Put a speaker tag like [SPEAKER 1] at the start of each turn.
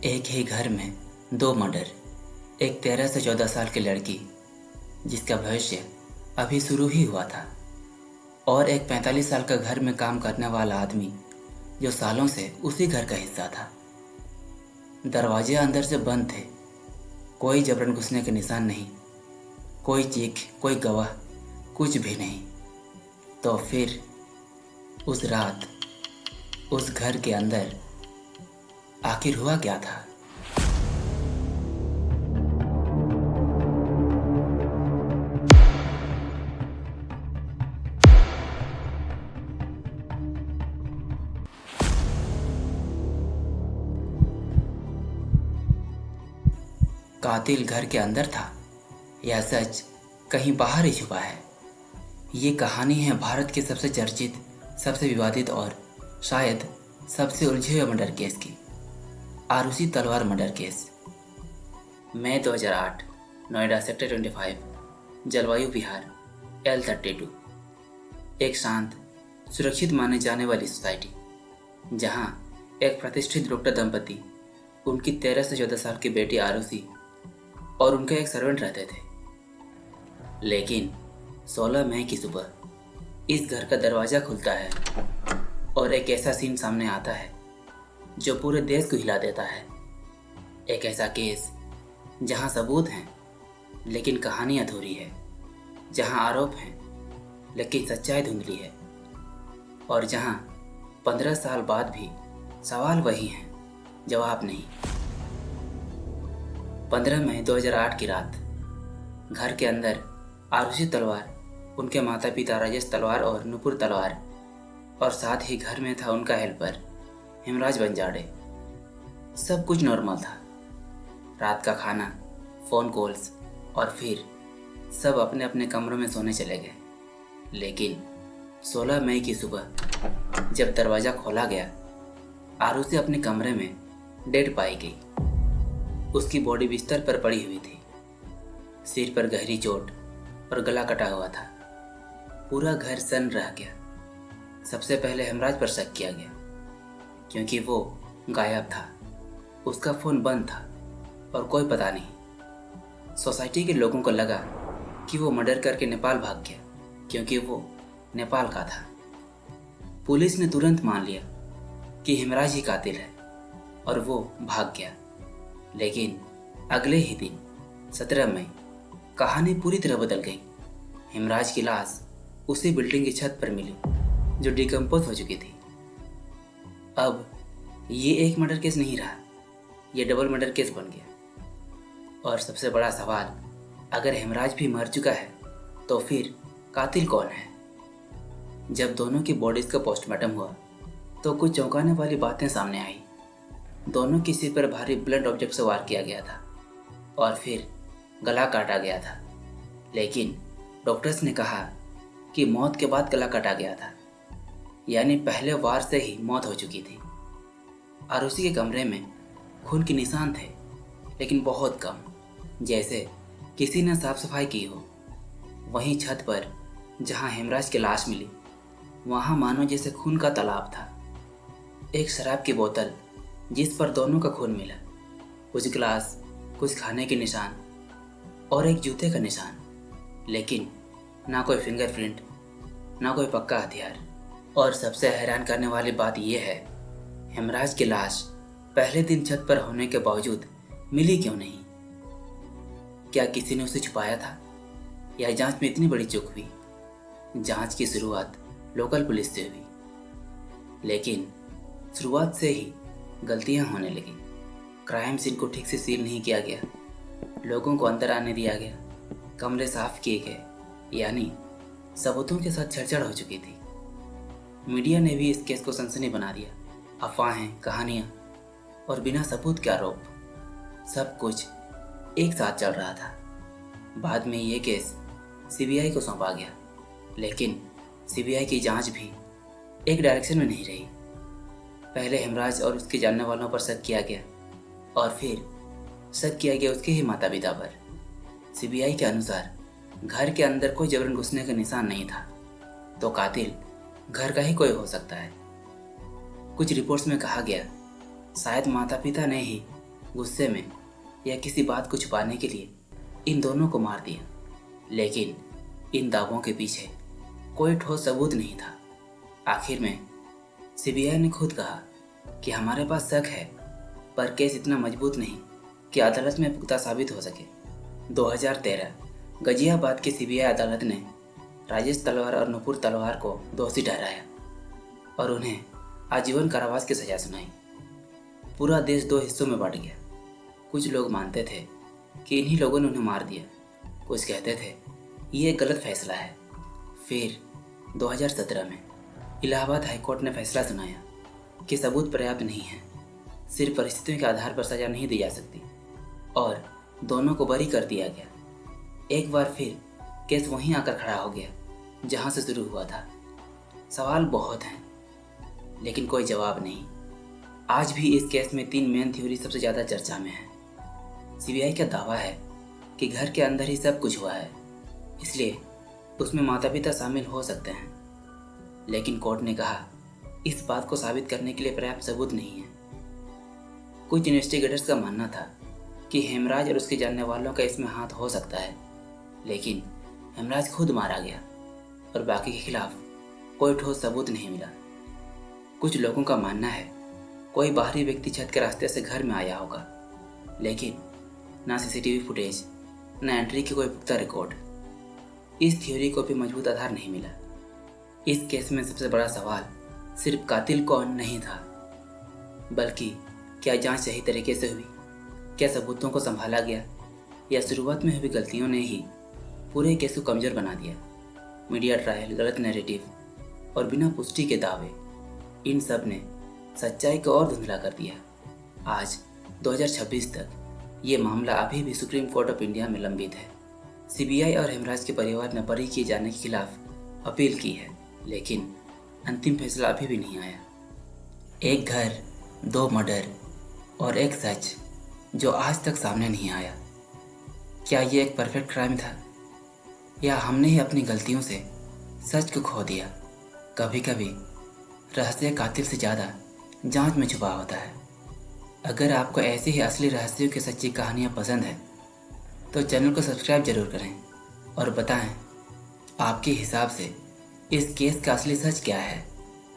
[SPEAKER 1] एक ही घर में दो मर्डर। एक 13 से 14 साल की लड़की जिसका भविष्य अभी शुरू ही हुआ था, और एक 45 साल का घर में काम करने वाला आदमी जो सालों से उसी घर का हिस्सा था। दरवाजे अंदर से बंद थे, कोई जबरन घुसने के निशान नहीं, कोई चीख, कोई गवाह, कुछ भी नहीं। तो फिर उस रात उस घर के अंदर आखिर हुआ क्या था? कातिल घर के अंदर था या सच कहीं बाहर ही छुपा है? ये कहानी है भारत के सबसे चर्चित, सबसे विवादित और शायद सबसे उलझे हुए मर्डर केस की, आरुषि तलवार मर्डर केस। मई 2008, नोएडा सेक्टर 25, जलवायु बिहार, L32। एक शांत, सुरक्षित माने जाने वाली सोसाइटी, जहां एक प्रतिष्ठित डॉक्टर दंपति, उनकी 13 से 14 साल की बेटी आरुषि और उनके एक सर्वेंट रहते थे। लेकिन 16 मई की सुबह इस घर का दरवाज़ा खुलता है और एक ऐसा सीन सामने आता है जो पूरे देश को हिला देता है। एक ऐसा केस जहां सबूत हैं लेकिन कहानी अधूरी है, जहां आरोप हैं लेकिन सच्चाई धुंधली है, और जहां 15 साल बाद भी सवाल वही हैं, जवाब नहीं। 15 मई 2008 की रात घर के अंदर आरुषि तलवार, उनके माता पिता राजेश तलवार और नुपुर तलवार, और साथ ही घर में था उनका हेल्पर हेमराज बंजाड़े। सब कुछ नॉर्मल था। रात का खाना, फ़ोन कॉल्स, और फिर सब अपने अपने कमरों में सोने चले गए। लेकिन 16 मई की सुबह जब दरवाज़ा खोला गया, आरुषि अपने कमरे में डेड पाई गई। उसकी बॉडी बिस्तर पर पड़ी हुई थी, सिर पर गहरी चोट और गला कटा हुआ था। पूरा घर सन्न रह गया। सबसे पहले हेमराज पर शक किया गया क्योंकि वो गायब था, उसका फ़ोन बंद था और कोई पता नहीं। सोसाइटी के लोगों को लगा कि वो मर्डर करके नेपाल भाग गया क्योंकि वो नेपाल का था। पुलिस ने तुरंत मान लिया कि हेमराज ही कातिल है और वो भाग गया। लेकिन अगले ही दिन 17 मई कहानी पूरी तरह बदल गई। हेमराज की लाश उसी बिल्डिंग की छत पर मिली जो डिकम्पोज हो चुकी थी। अब ये एक मर्डर केस नहीं रहा, ये डबल मर्डर केस बन गया। और सबसे बड़ा सवाल, अगर हेमराज भी मर चुका है तो फिर कातिल कौन है? जब दोनों की बॉडीज़ का पोस्टमार्टम हुआ तो कुछ चौंकाने वाली बातें सामने आई। दोनों की सिर पर भारी ब्लंट ऑब्जेक्ट से वार किया गया था और फिर गला काटा गया था। लेकिन डॉक्टर्स ने कहा कि मौत के बाद गला काटा गया था, यानी पहले वार से ही मौत हो चुकी थी। आरुषि के कमरे में खून के निशान थे, लेकिन बहुत कम, जैसे किसी ने साफ सफाई की हो। वहीं छत पर जहां हेमराज की लाश मिली, वहां मानो जैसे खून का तालाब था। एक शराब की बोतल जिस पर दोनों का खून मिला, कुछ गिलास, कुछ खाने के निशान और एक जूते का निशान। लेकिन ना कोई फिंगरप्रिंट, ना कोई पक्का हथियार। और सबसे हैरान करने वाली बात यह है, हेमराज की लाश पहले दिन छत पर होने के बावजूद मिली क्यों नहीं? क्या किसी ने उसे छुपाया था या जांच में इतनी बड़ी चूक हुई? जांच की शुरुआत लोकल पुलिस से हुई, लेकिन शुरुआत से ही गलतियां होने लगी। क्राइम सीन को ठीक से सील नहीं किया गया, लोगों को अंदर आने दिया गया, कमरे साफ किए गए, यानी सबूतों के साथ छेड़छाड़ हो चुकी थी। मीडिया ने भी इस केस को सनसनी बना दिया। अफवाहें, कहानियां और बिना सबूत के आरोप, सब कुछ एक साथ चल रहा था। बाद में ये केस सीबीआई को सौंपा गया, लेकिन सीबीआई की जांच भी एक डायरेक्शन में नहीं रही। पहले हेमराज और उसके जानने वालों पर शक किया गया और फिर शक किया गया उसके ही माता पिता पर। सीबीआई के अनुसार घर के अंदर कोई जबरन घुसने का निशान नहीं था, तो कातिल घर का ही कोई हो सकता है। कुछ रिपोर्ट्स में कहा गया शायद माता पिता ने ही गुस्से में या किसी बात को छुपाने के लिए इन दोनों को मार दिया, लेकिन इन दावों के पीछे कोई ठोस सबूत नहीं था। आखिर में सीबीआई ने खुद कहा कि हमारे पास शक है, पर केस इतना मजबूत नहीं कि अदालत में पुख्ता साबित हो सके। 2013 गाजियाबाद की सीबीआई अदालत ने राजेश तलवार और नुपुर तलवार को दोषी ठहराया और उन्हें आजीवन कारावास की सजा सुनाई। पूरा देश दो हिस्सों में बांट गया। कुछ लोग मानते थे कि इन्हीं लोगों ने उन्हें मार दिया, कुछ कहते थे ये एक गलत फैसला है। फिर 2017 में इलाहाबाद हाईकोर्ट ने फैसला सुनाया कि सबूत पर्याप्त नहीं है, सिर्फ परिस्थितियों के आधार पर सजा नहीं दी जा सकती, और दोनों को बरी कर दिया गया। एक बार फिर केस वहीं आकर खड़ा हो गया जहां से शुरू हुआ था। सवाल बहुत हैं, लेकिन कोई जवाब नहीं। आज भी इस केस में 3 मेन थ्योरी सबसे ज़्यादा चर्चा में है। सीबीआई का दावा है कि घर के अंदर ही सब कुछ हुआ है, इसलिए उसमें माता पिता शामिल हो सकते हैं, लेकिन कोर्ट ने कहा इस बात को साबित करने के लिए पर्याप्त सबूत नहीं है। कुछ इन्वेस्टिगेटर्स का मानना था कि हेमराज और उसके जानने वालों का इसमें हाथ हो सकता है, लेकिन हेमराज खुद मारा गया और बाकी के खिलाफ कोई ठोस सबूत नहीं मिला। कुछ लोगों का मानना है कोई बाहरी व्यक्ति छत के रास्ते से घर में आया होगा, लेकिन ना सीसीटीवी फुटेज, ना एंट्री की कोई पुख्ता रिकॉर्ड। इस थ्योरी को भी मजबूत आधार नहीं मिला। इस केस में सबसे बड़ा सवाल सिर्फ कातिल कौन नहीं था, बल्कि क्या जांच सही तरीके से हुई, क्या सबूतों को संभाला गया, या शुरुआत में हुई गलतियों ने ही पूरे केस को कमज़ोर बना दिया। मीडिया ट्रायल, गलत नैरेटिव और बिना पुष्टि के दावे, इन सब ने सच्चाई को और धुंधला कर दिया। आज 2026 तक ये मामला अभी भी सुप्रीम कोर्ट ऑफ इंडिया में लंबित है। सीबीआई और हेमराज के परिवार ने बरी किए जाने के खिलाफ अपील की है, लेकिन अंतिम फैसला अभी भी नहीं आया। एक घर, 2 मर्डर और एक सच जो आज तक सामने नहीं आया। क्या ये एक परफेक्ट क्राइम था, या हमने ही अपनी गलतियों से सच को खो दिया? कभी कभी रहस्य कातिल से ज़्यादा जांच में छुपा होता है। अगर आपको ऐसी ही असली रहस्यों की सच्ची कहानियाँ पसंद है तो चैनल को सब्सक्राइब जरूर करें और बताएं आपके हिसाब से इस केस का असली सच क्या है।